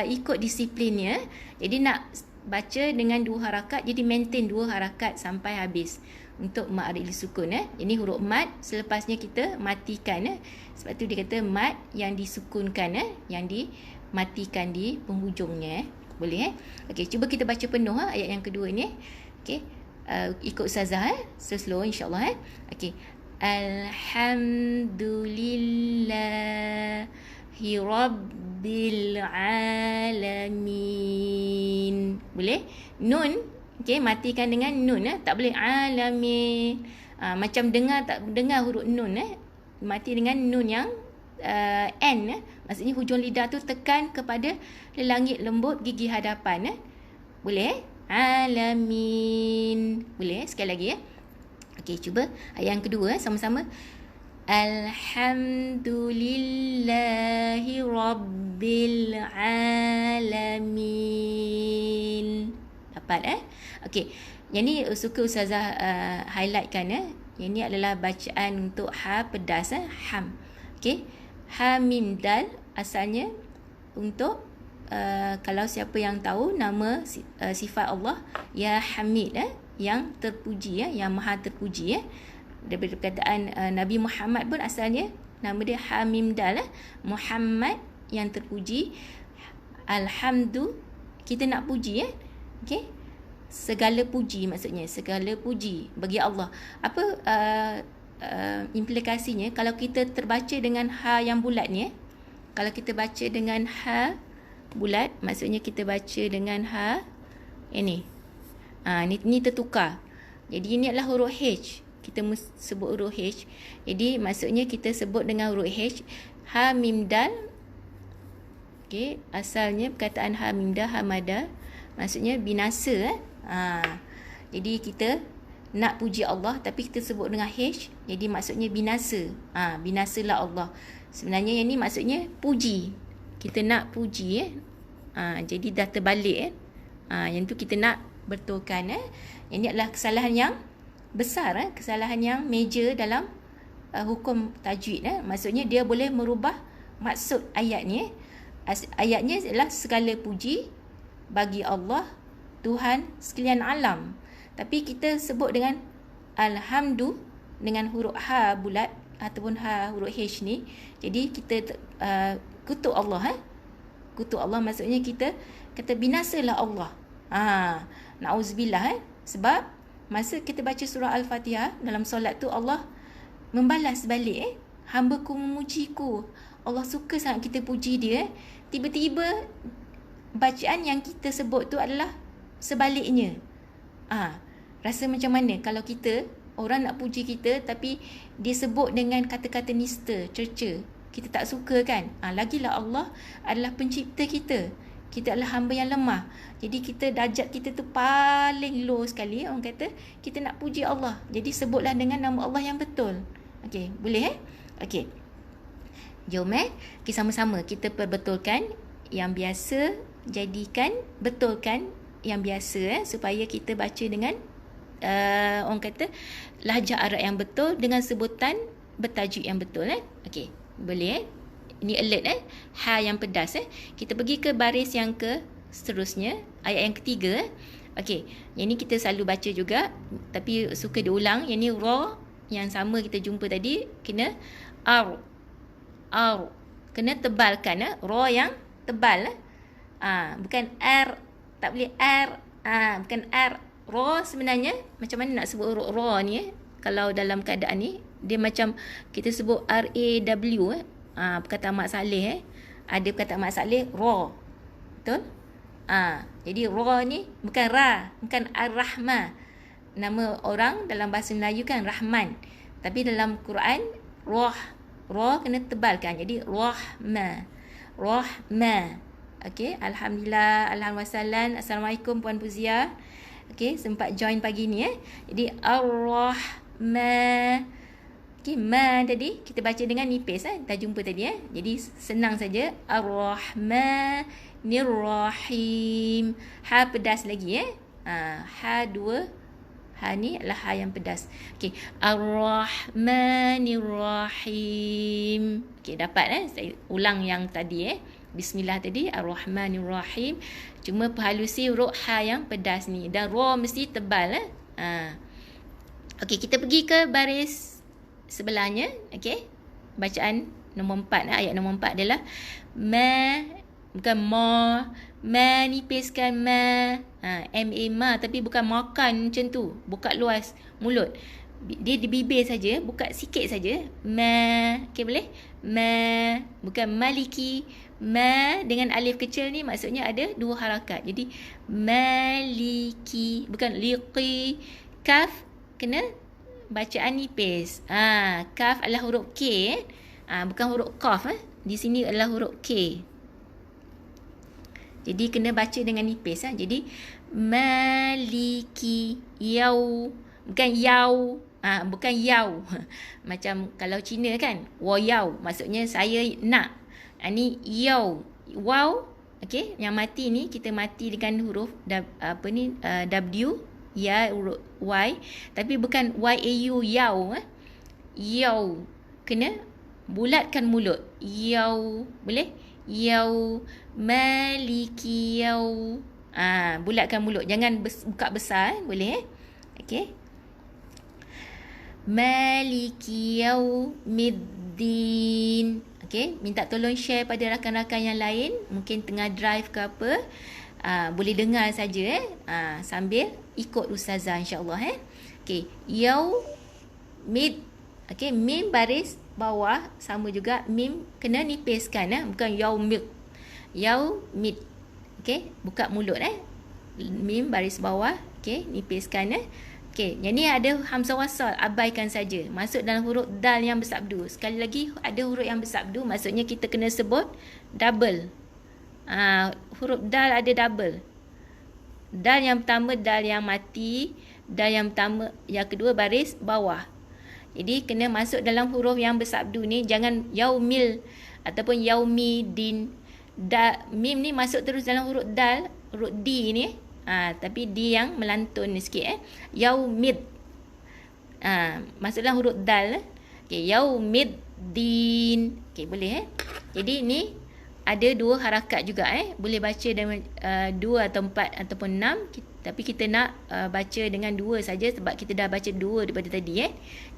ikut disiplinnya. Jadi nak baca dengan 2 harakat. Jadi maintain 2 harakat sampai habis. Untuk ma'rid li sukun Ini huruf mat, selepasnya kita matikan Sebab tu dia kata mat yang disukunkan yang dimatikan di penghujungnya Boleh Okey, cuba kita baca penuh ayat yang kedua ni. Okey, ikut ustazah slow insya-Allah Okey. Alhamdulillahi rabbil alamin. Boleh? Nun. Okey, matikan dengan nun tak boleh alamin. Macam tak dengar huruf nun mati dengan nun yang n maksudnya hujung lidah tu tekan kepada langit lembut gigi hadapan Boleh? Alamin. Boleh? Sekali lagi Okey, cuba ayat yang kedua sama-sama. Alhamdulillahi rabbil alamin. Dapat Okey. Yang ni suka ustazah highlightkan Yang ni adalah bacaan untuk ha pedas ham. Okey. Ha mim dal asalnya untuk kalau siapa yang tahu nama sifat Allah ya Hamid yang terpuji yang maha terpuji daripada perkataan Nabi Muhammad pun asalnya Nama dia ha mim dal. Muhammad yang terpuji. Alhamdu, kita nak puji okey. Segala puji maksudnya, segala puji bagi Allah. Apa implikasinya kalau kita terbaca dengan ha yang bulat ni? Kalau kita baca dengan ha bulat, maksudnya kita baca dengan ha ini. Ni tertukar. Jadi ini adalah huruf H. Kita sebut huruf H. Jadi maksudnya kita sebut dengan huruf H. Ha mim dal. Okey, asalnya perkataan ha mim dal hamada maksudnya binasa. Jadi kita nak puji Allah tapi kita sebut dengan H. Jadi maksudnya binasa. Binasalah Allah. Sebenarnya yang ni maksudnya puji. Kita nak puji jadi dah terbalik yang tu kita nak betulkan Yang ni adalah kesalahan yang besar, kesalahan yang major dalam hukum tajwid. Maksudnya dia boleh merubah maksud ayat ni. Ayatnya adalah segala puji bagi Allah, Tuhan sekalian alam. Tapi kita sebut dengan alhamdu dengan huruf ha bulat ataupun ha huruf H ni. Jadi kita kutuk Allah. Kutuk Allah maksudnya kita kata binasalah Allah. Na'udzubillah. Sebab masa kita baca surah Al-Fatihah dalam solat tu Allah membalas balik hamba-Ku memujiku. Allah suka sangat kita puji dia. Tiba-tiba bacaan yang kita sebut tu adalah sebaliknya. Rasa macam mana kalau kita, orang nak puji kita tapi dia sebut dengan kata-kata nista, cerca. Kita tak suka kan? Lagilah Allah adalah pencipta kita. Kita adalah hamba yang lemah. Jadi kita, darjat kita tu paling low sekali. Orang kata kita nak puji Allah. Jadi sebutlah dengan nama Allah yang betul. Okey, boleh Okey. Jom okay, sama-sama kita perbetulkan yang biasa, jadikan betulkan yang biasa supaya kita baca dengan orang kata lahjah Arab yang betul dengan sebutan bertajuk yang betul. Okey, boleh Ini alert ha yang pedas. Kita pergi ke baris yang ke seterusnya, ayat yang ketiga. Okey, yang ni kita selalu baca juga tapi suka diulang. Yang ni ra yang sama kita jumpa tadi kena kena tebalkan ra yang tebal. Bukan r, tak boleh r. Bukan r. Ra sebenarnya macam mana nak sebut huruf ra ni kalau dalam keadaan ni dia macam kita sebut RAW perkataan Mak Saleh ada perkataan Mak Saleh ra. Betul? Jadi ra ni bukan ra, bukan Ar-Rahman. Nama orang dalam bahasa Melayu kan Rahman. Tapi dalam Quran ra kena tebalkan. Jadi Rahma. Okey, alhamdulillah, alhamdulillah. Assalamualaikum Puan Puzia. Okey, sempat join pagi ni Jadi Ar-Rahman. Okey, ma tadi kita baca dengan nipis dah jumpa tadi Jadi senang saja. Ar-Rahmanir-Rahim. Ha pedas lagi Ha dua. Ha ni adalah ha yang pedas. Okey, Ar-Rahmanir-Rahim. Okey, dapat saya ulang yang tadi Bismillah tadi, Ar-Rahmanir-Rahim. Cuma perhalusi huruf ha yang pedas ni. Dan ra mesti tebal Okey, kita pergi ke baris sebelahnya. Okey, bacaan nombor 4 ayat nombor 4 adalah ma, bukan ma. Ma nipiskan ma. Ma tapi bukan makan macam tu. Buka luas mulut. Dia di bibir saja, buka sikit saja. Ma. Okey, boleh? Ma, bukan maliki. Ma dengan alif kecil ni maksudnya ada dua harakat. Jadi maliki, bukan liqi. Kaf kena bacaan nipis. Kaf adalah huruf K bukan huruf qaf Di sini adalah huruf K. Jadi kena baca dengan nipis Jadi maliki yau, bukan yau. Bukan yau. Macam kalau Cina kan wa yau, maksudnya saya nak. Ni yau, wow. Okey, yang mati ni kita mati dengan huruf W, ya, huruf Y, tapi bukan YAU, yau. Yau kena bulatkan mulut. Yau, boleh? Yau maliki yau. Bulatkan mulut, jangan buka besar. Boleh Okey. Maliki yaumiddin. din. Okey, minta tolong share pada rakan-rakan yang lain, mungkin tengah drive ke apa. Boleh dengar saja sambil ikut ustazah insya-Allah Okey, yaumid. Okey, mim baris bawah sama juga, mim kena nipiskan bukan yaumid. Yaumid. Okey, buka mulut mim baris bawah, okey, nipiskan Okey, yang ni ada hamzah wasal, abaikan saja. Masuk dalam huruf dal yang bersabdu. Sekali lagi ada huruf yang bersabdu, maksudnya kita kena sebut double. Huruf dal ada double. Dal yang pertama dal yang mati, dal yang pertama, yang kedua baris bawah. Jadi kena masuk dalam huruf yang bersabdu ni, jangan yaumil ataupun yaumidin. Mim ni masuk terus dalam huruf dal, huruf di ni. Tapi di yang melantun sikit yaumid. Masuk dalam huruf dal. Okey, yaumiddin. Okey, boleh Jadi ni ada dua harakat juga boleh baca dengan 2 atau 4 ataupun 6. Tapi kita nak baca dengan 2 saja sebab kita dah baca 2 daripada tadi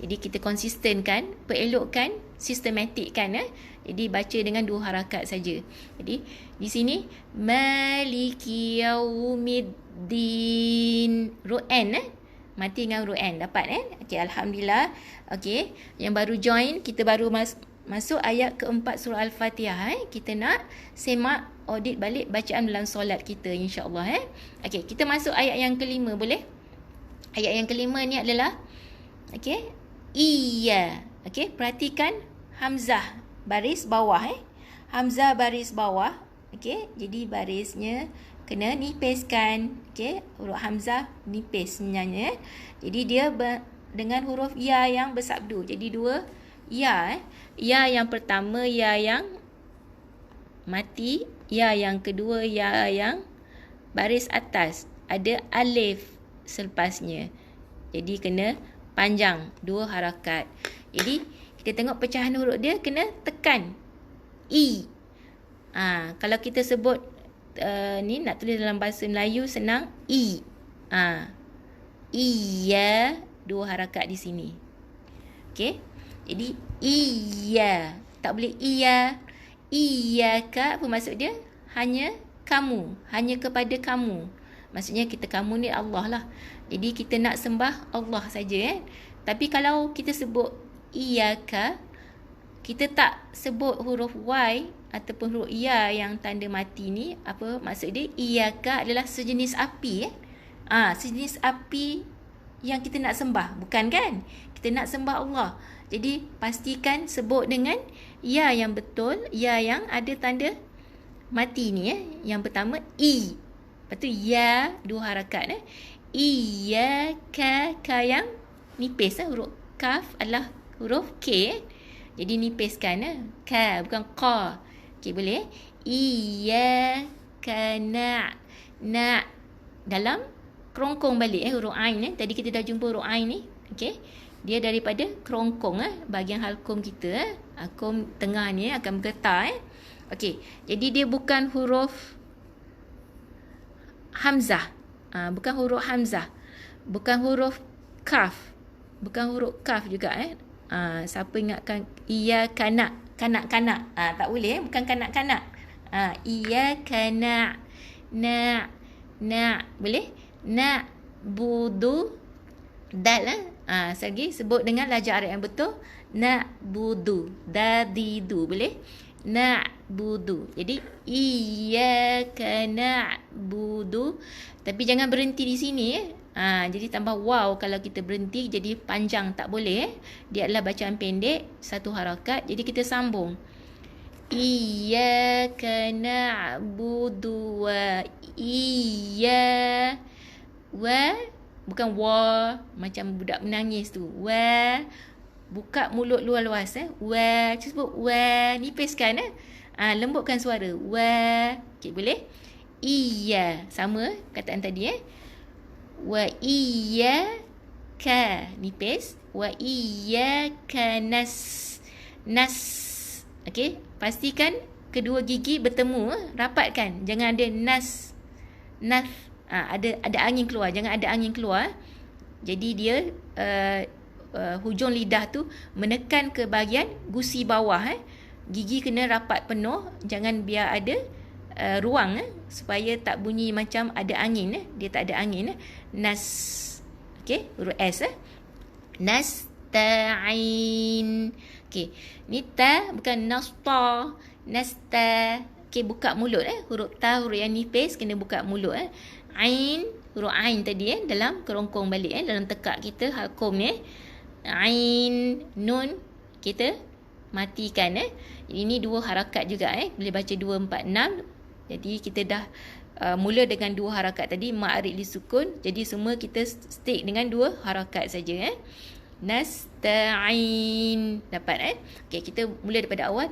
Jadi kita konsistenkan, perelokkan, sistematikkan Jadi baca dengan 2 harakat saja. Jadi di sini maliki yaumiddin. Ru'an mati dengan ru'an dapat Okey, alhamdulillah. Okey, yang baru join, kita baru masuk ayat keempat surah Al-Fatihah Kita nak semak audit balik bacaan dalam solat kita insya-Allah Okey, kita masuk ayat yang kelima, boleh? Ayat yang kelima ni adalah okey, iya. Okey, perhatikan hamzah baris bawah Hamzah baris bawah. Okey, jadi barisnya kena nipiskan. Okey, huruf hamzah nipis sebenarnya Jadi dia dengan huruf ya yang bersabdu. Jadi 2 ya Ya yang pertama ya yang mati, ya yang kedua ya yang baris atas, ada alif selepasnya. Jadi kena panjang 2 harakat. Jadi kita tengok pecahan huruf dia, kena tekan i. Kalau kita sebut ni nak tulis dalam bahasa Melayu senang i. Iya, 2 harakat di sini. Okey. Jadi iya, tak boleh iya. Iyaka apa maksud dia? Hanya kamu, hanya kepada kamu. Maksudnya kita, kamu ni Allah lah. Jadi kita nak sembah Allah saja Tapi kalau kita sebut iyaka, kita tak sebut huruf Y ataupun huruf ya yang tanda mati ni. Apa maksud dia? Iyaka adalah sejenis api sejenis api yang kita nak sembah, bukan kan? Kita nak sembah Allah. Jadi pastikan sebut dengan ya yang betul, ya yang ada tanda mati ni Yang pertama i. Lepas tu ya 2 harakat Iyaka, ka yang nipis huruf kaf adalah huruf K Jadi nipiskan ka, bukan qa. Okey, boleh? Iyaka na dalam kerongkong balik huruf ain Tadi kita dah jumpa huruf ain ni. Okey. Dia daripada kerongkong bahagian halkum kita halkum tengah ni akan bergetar Okey, jadi dia bukan huruf hamzah. Bukan huruf hamzah. Bukan huruf kaf. Bukan huruf kaf juga siapa ingatkan iya kanak, kanak-kanak. Tak boleh bukan kanak-kanak. Iya kanak na boleh? Na budu dal lagi sebut dengan lajak Arab yang betul. Na'budu, dadidu, boleh? Na'budu. Jadi iyyaka na'budu. Tapi jangan berhenti di sini jadi tambah waw kalau kita berhenti, jadi panjang, tak boleh Dia adalah bacaan pendek, 1 harakat. Jadi kita sambung. Iyyaka na'budu wa bukan wa macam budak menangis tu. Wa, buka mulut luas-luas Wa, sebut wa, nipiskan lembutkan suara. Wa. Okey, boleh? Iya, sama kataan tadi Wa iyyaka, nipis. Wa iyyaka nas. Okey, pastikan kedua gigi bertemu, rapatkan. Jangan ada nas. Ada angin keluar, jangan ada angin keluar. Jadi dia hujung lidah tu menekan ke bahagian gusi bawah. Gigi kena rapat penuh, jangan biar ada ruang supaya tak bunyi macam ada angin. Dia tak ada angin. Nas. Okey, huruf S. Nasta'in. Okey, ni ta bukan nasta. Nasta. Okey, buka mulut. Huruf ta, huruf yang nipis kena buka mulut. Ain, huruf ain tadi dalam kerongkong balik dalam tekak kita halkum ni. Ain, nun kita matikan. Ini dua harakat juga. Boleh baca 2, 4, 6. Jadi kita dah mula dengan dua harakat tadi, ma'arid li sukun. Jadi semua kita stick dengan dua harakat saja. Nasta'in. Dapat Okey, kita mula daripada awal.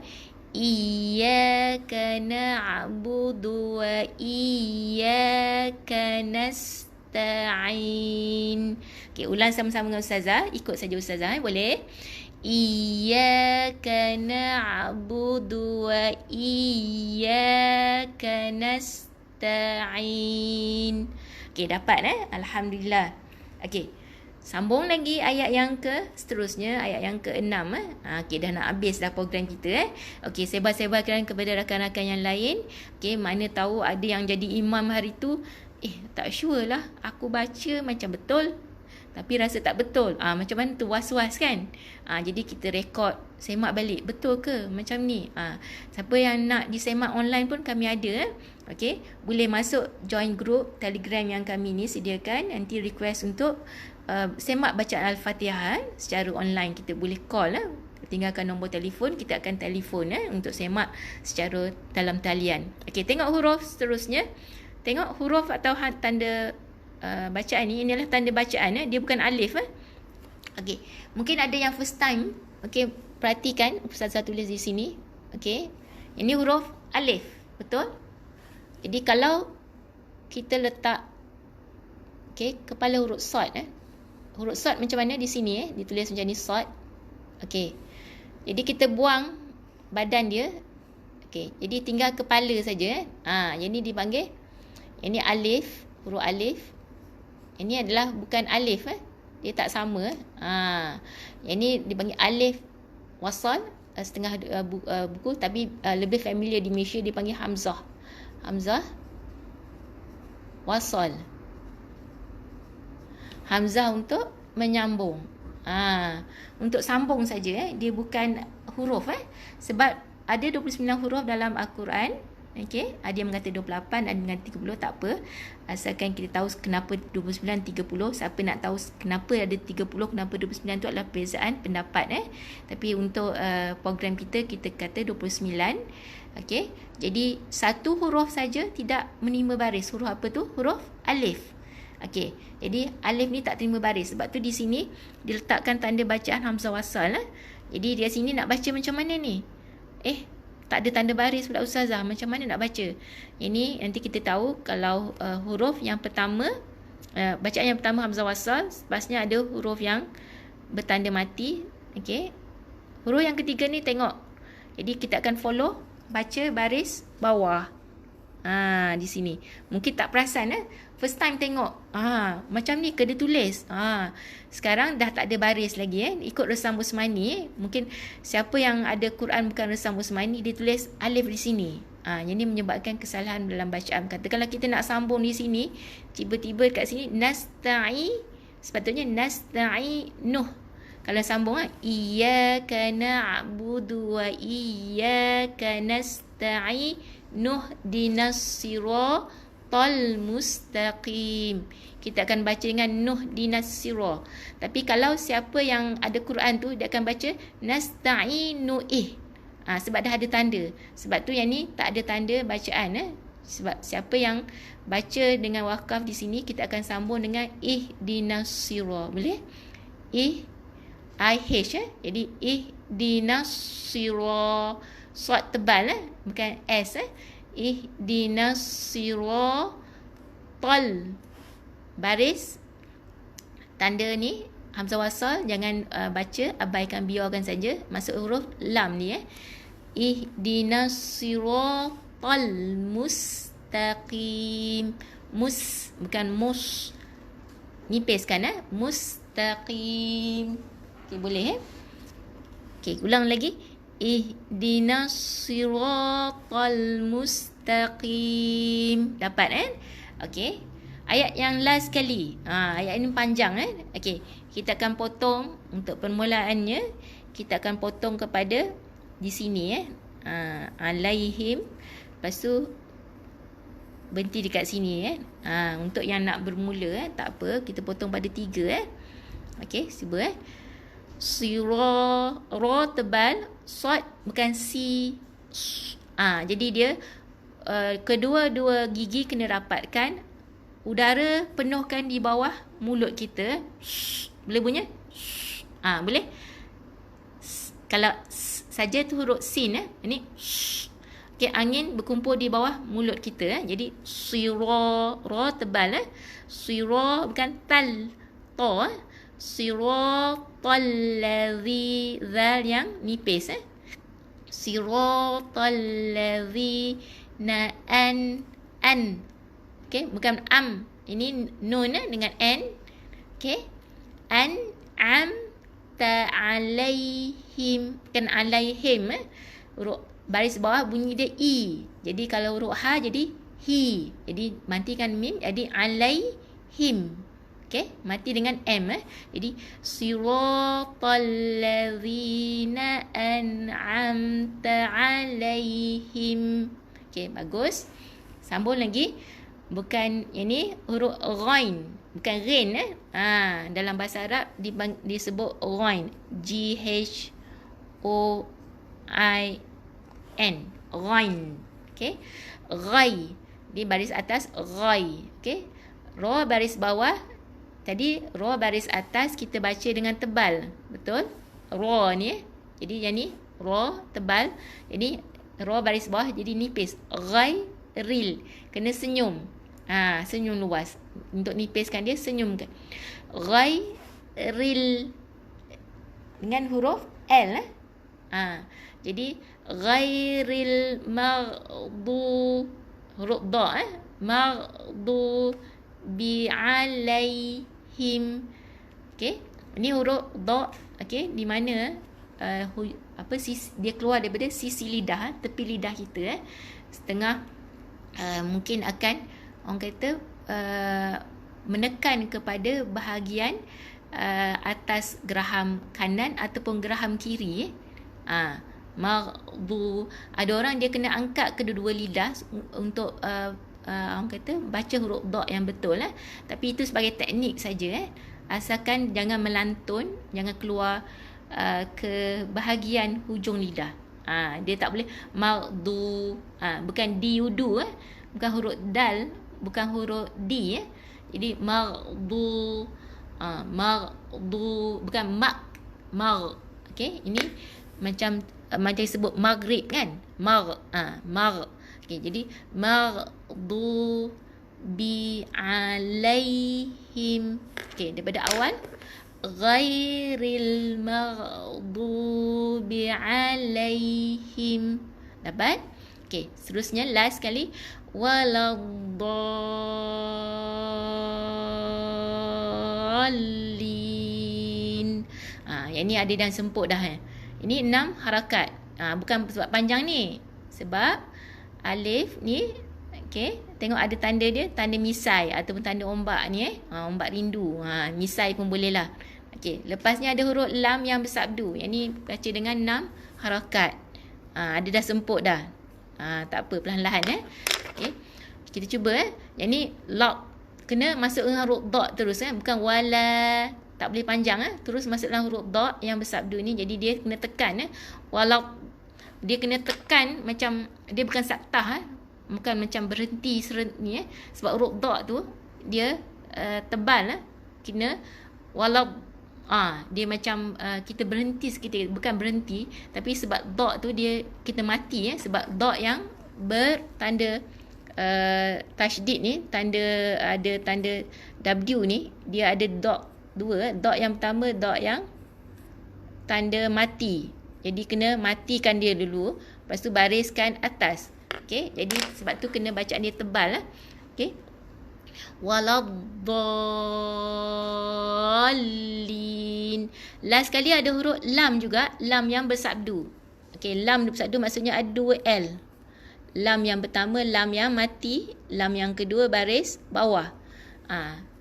Iyyaka na'budu wa iyyaka nasta'in. Okey, ulang sama-sama dengan ustazah. Ikut saja ustazah, boleh? Iyyaka na'budu wa iyyaka nasta'in. Okey, dapat alhamdulillah. Okey, sambung lagi ayat yang ke seterusnya, ayat yang ke-6. Okey, dah nak habis dah program kita. Okey, sebar-sebarkan kepada rakan-rakan yang lain. Okey, mana tahu ada yang jadi imam hari tu, tak sure lah, aku baca macam betul tapi rasa tak betul. Macam mana tu, was-was kan? Jadi kita rekod, semak balik, betul ke macam ni? Siapa yang nak disemak online pun kami ada. Okey, boleh masuk join group Telegram yang kami ni sediakan. Nanti request untuk semak bacaan Al-Fatihah secara online. Kita boleh call tinggalkan nombor telefon, kita akan telefon untuk semak secara dalam talian. Okey, tengok huruf seterusnya. Tengok huruf atau tanda bacaan ni. Inilah tanda bacaan. Dia bukan alif. Okey, mungkin ada yang first time. Okey, perhatikan ustazah tulis di sini. Okey, ini huruf alif, betul? Jadi kalau kita letak kepala huruf sad, huruf sad macam mana di sini ditulis macam ni, sad. Okey, jadi kita buang badan dia. Okey, jadi tinggal kepala saja. Yang ni dipanggil, ini alif, huruf alif. Ini adalah bukan alif. Dia tak sama. Yang ni dipanggil alif wasal, setengah buku, tapi lebih familiar di Malaysia dipanggil hamzah. Hamzah wasal. Hamzah untuk menyambung. Untuk sambung saja. Dia bukan huruf. Sebab ada 29 huruf dalam Al-Quran. Okey, ada yang mengata 28, ada yang mengata 30, tak apa. Asalkan kita tahu kenapa 29, 30. Siapa nak tahu kenapa ada 30, kenapa 29 tu adalah perbezaan pendapat. Tapi untuk program kita kata 29. Okey, jadi satu huruf saja tidak menerima baris. Huruf apa tu? Huruf alif. Okey, jadi alif ni tak terima baris. Sebab tu di sini diletakkan tanda bacaan hamzah wasal. Jadi dia sini nak baca macam mana ni? Tak ada tanda baris pula ustazah. Macam mana nak baca? Ini nanti kita tahu. Kalau huruf yang pertama, bacaan yang pertama hamzah wasal, sepasnya ada huruf yang bertanda mati. Okey, huruf yang ketiga ni tengok. Jadi kita akan follow baca baris bawah. Di sini. Mungkin tak perasan first time tengok. Macam ni ke dia tulis. Sekarang dah tak ada baris lagi ikut Resam Usmani. Mungkin siapa yang ada Quran bukan Resam Usmani, dia tulis alif di sini. Yang ni menyebabkan kesalahan dalam bacaan. Katakanlah kita nak sambung di sini, tiba-tiba kat sini nasta'i, sepatutnya nasta'i nuh. Kalau sambung iyyaka na'budu wa iyyaka nasta'i nuhdinas siratal mustaqim. Kita akan baca dengan nuhdinas sira. Tapi kalau siapa yang ada Quran tu, dia akan baca nasta'inu sebab dah ada tanda. Sebab tu yang ni tak ada tanda bacaan. Sebab siapa yang baca dengan wakaf di sini, kita akan sambung dengan ihdinas sira. Boleh? IH jadi ihdinas sira. Suat tebal bukan S. Ihdinas siratal. Baris tanda ni hamzah wasal jangan baca, abaikan, biarkan saja. Masuk huruf lam ni ihdinas siratal mustaqim. Mus bukan mus. Nipiskan mustaqim. Okey, boleh Okey, ulang lagi. Ihdinas siratal mustaqim. Dapat Okey. Ayat yang last sekali. Ayat ini panjang Okey, kita akan potong untuk permulaannya. Kita akan potong kepada di sini alaihim. Lepas tu berhenti dekat sini untuk yang nak bermula tak apa, kita potong pada 3 Okey, cuba sira, ra tebal, sad bukan si. Jadi dia kedua-dua gigi kena rapatkan. Udara penuhkan di bawah mulut kita. Boleh bunyi? Boleh? Kalau saja tu huruf sin ini okey, angin berkumpul di bawah mulut kita jadi sira, ra tebal sira bukan tal, ta siratal ladzi, zal yang nipis siratal ladzi na an. Okey, bukan am, ini nun dengan an. Okey, an am ta alaihim, kan alaihim huruf baris bawah bunyi dia i. Jadi kalau huruf ha jadi hi. Jadi matikan mim jadi alaihim. Okey, mati dengan m jadi siratal ladzina an'amta alaihim. Okey, bagus. Sambung lagi. Bukan ini huruf ghain, bukan ghain dalam bahasa Arab disebut ghain, G H O I N, ghain. Okey, ghai di baris atas ghai. Okey, ra baris bawah. Tadi ra baris atas kita baca dengan tebal, betul? Ra ni jadi yang ni ra tebal, jadi ra baris bawah jadi nipis. Ghai ril, kena senyum. Senyum luas. Untuk nipiskan dia senyum ke. Ghairil dengan huruf L jadi ghairil maghdu, huruf da maghdu bi alaihim. Okey, ini huruf da. Okey, di mana dia keluar daripada sisi lidah, tepi lidah kita setengah mungkin akan orang kata menekan kepada bahagian atas geraham kanan ataupun geraham kiri. Maghdu, ada orang dia kena angkat kedua-dua lidah untuk orang kata baca huruf dha yang betul tapi itu sebagai teknik saja asalkan jangan melantun, jangan keluar ke bahagian hujung lidah. Dia tak boleh maghdu, bukan diudu bukan huruf dal, bukan huruf di jadi maghdu, maghdu bukan mag. Okey, ini macam disebut maghrib kan, mag. Okey, jadi maghdu bi alaihim. Okey, daripada awal ghairil maghdubi alaihim. Dapat? Okey, seterusnya last sekali waladdallin. Yang ni ada dan semput dah Ini 6 harakat. Bukan sebab panjang ni. Sebab alif ni okey, tengok ada tanda dia, tanda misai ataupun tanda ombak ni ombak rindu. Misai pun boleh lah. Okey, lepasnya ada huruf lam yang bersabdu. Yang ni baca dengan 6 harakat. Ada dah semput dah. Tak apa, perlahan-lahan okey. Kita cuba Yang ni lock kena masuk dengan huruf dha terus bukan wala, tak boleh panjang terus masuk dalam huruf dha yang bersabdu ni. Jadi dia kena tekan walau dia kena tekan macam dia bukan saktah bukan macam berhenti ni sebab huruf dha tu dia tebal kena walau dia macam kita berhenti seketika, bukan berhenti tapi sebab dha tu dia kita mati sebab dha yang bertanda tasydid ni, ada tanda W ni, dia ada dot dua. Dot yang pertama dot yang tanda mati. Jadi kena matikan dia dulu, lepas tu bariskan atas. Okey, jadi sebab tu kena bacaan dia tebal Okey. Waladdallin. dallin. Last kali ada huruf lam juga, lam yang bersabdu. Okey, lam bersabdu maksudnya ada 2 L. Lam yang pertama lam yang mati, lam yang kedua baris bawah.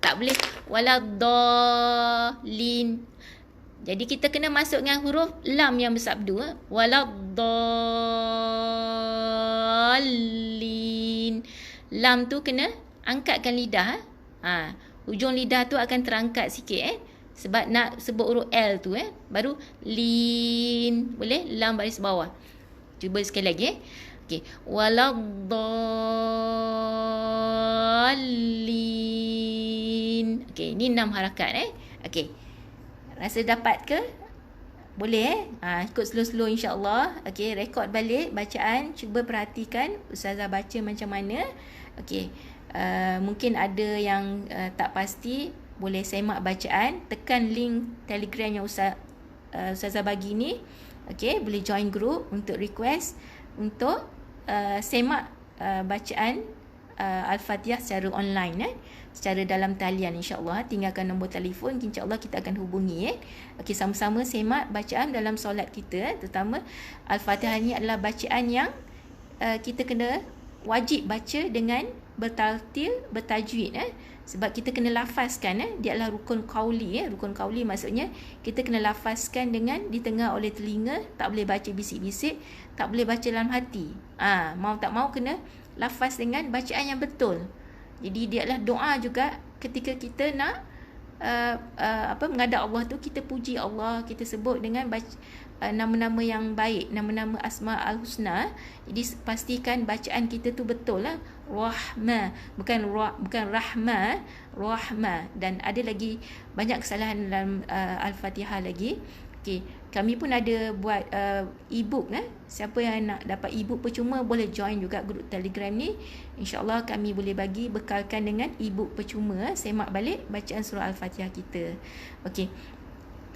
Tak boleh waladdallin. Jadi kita kena masuk dengan huruf lam yang bersabdu. Waladdallin. Lam tu kena angkatkan lidah. Hujung lidah tu akan terangkat sikit sebab nak sebut huruf L tu baru lin. Boleh? Lam baris bawah. Cuba sekali lagi Okey, waladdallin. Okey, ni 6 harakat Okey. Rasa dapat ke? Boleh ikut slow-slow insya-Allah. Okey, rekod balik bacaan, cuba perhatikan ustazah baca macam mana. Okey. Mungkin ada yang tak pasti, boleh semak bacaan, tekan link Telegram yang ustazah bagi ni. Okey, boleh join group untuk request untuk semak bacaan Al-Fatihah secara online secara dalam talian insya-Allah. Tinggalkan nombor telefon, insya-Allah kita akan hubungi Okey, sama-sama semak bacaan dalam solat kita. Terutama Al-Fatihah ni adalah bacaan yang kita kena wajib baca dengan bertartil, bertajwid sebab kita kena lafazkan dia adalah rukun qauli rukun qauli maksudnya kita kena lafazkan dengan ditengar oleh telinga, tak boleh baca bisik-bisik, tak boleh baca dalam hati. Mau tak mau kena lafaz dengan bacaan yang betul. Jadi dia adalah doa juga ketika kita nak menghadap Allah tu, kita puji Allah, kita sebut dengan nama-nama yang baik, nama-nama Asma Al-Husna. Jadi pastikan bacaan kita tu betul Rahma, bukan Rahma, Rahma. Dan ada lagi banyak kesalahan dalam Al-Fatihah lagi. Okey, kami pun ada buat e-book Siapa yang nak dapat e-book percuma boleh join juga grup Telegram ni. InsyaAllah kami boleh bagi bekalkan dengan e-book percuma. Semak balik bacaan surah Al-Fatihah kita. Okey.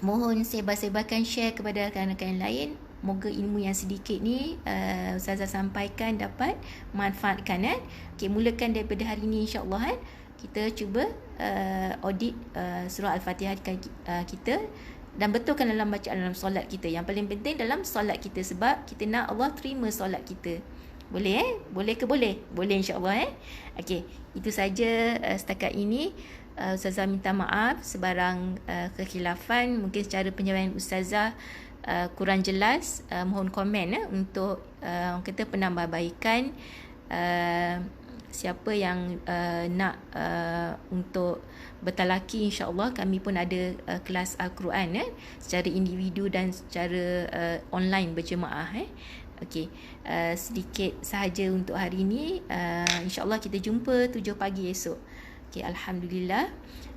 Mohon sebar-sebarkan, share kepada rakan-rakan yang lain. Moga ilmu yang sedikit ni ustazah sampaikan dapat manfaatkan Okey, mulakan daripada hari ni insya-Allah kita cuba audit surah Al-Fatihah kita dan betulkan dalam bacaan dalam solat kita. Yang paling penting dalam solat kita sebab kita nak Allah terima solat kita. Boleh Boleh ke boleh? Boleh insya-Allah Okey, itu saja setakat ini. Ustazah minta maaf sebarang kekhilafan, mungkin secara penyampaian ustazah kurang jelas. Mohon komen untuk kita penambahbaikan. Siapa yang nak untuk bertalaki, insya-Allah kami pun ada kelas Al-Quran secara individu dan secara online berjemaah Okey, sedikit sahaja untuk hari ini. InsyaAllah kita jumpa 7 pagi esok. Okey, alhamdulillah.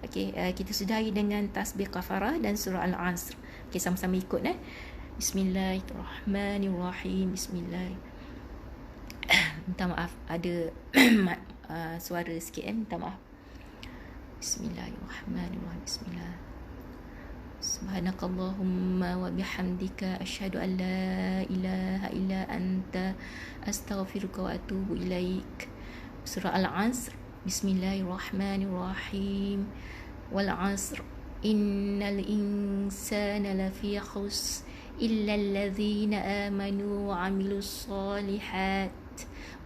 Okey, kita sudahi dengan tasbih kafarah dan surah Al-Asr. Okey, sama-sama ikut Bismillahirrahmanirrahim. Bismillah. Minta maaf ada suara sikit minta maaf. Bismillahirrahmanirrahim. Bismillah. Subhanakallahumma wa bihamdika asyhadu an la ilaha illa anta astaghfiruka wa atubu ilaik. Surah Al-Asr. Bismillahirrahmanirrahim. Wal 'asr innal insana lafi khusr illa alladhina amanu wa 'amilus solihat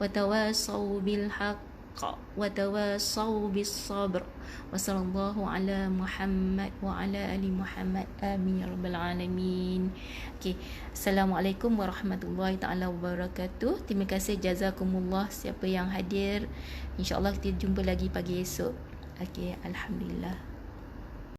wa tawasaw bil haqq wa tawasaw bis sabr. Wa sallallahu ala Muhammad wa ala ali Muhammad. Amin ya rabbal alamin. Okey, assalamualaikum warahmatullahi taala wabarakatuh. Terima kasih, jazakumullah siapa yang hadir. InsyaAllah kita jumpa lagi pagi esok. Okey, alhamdulillah.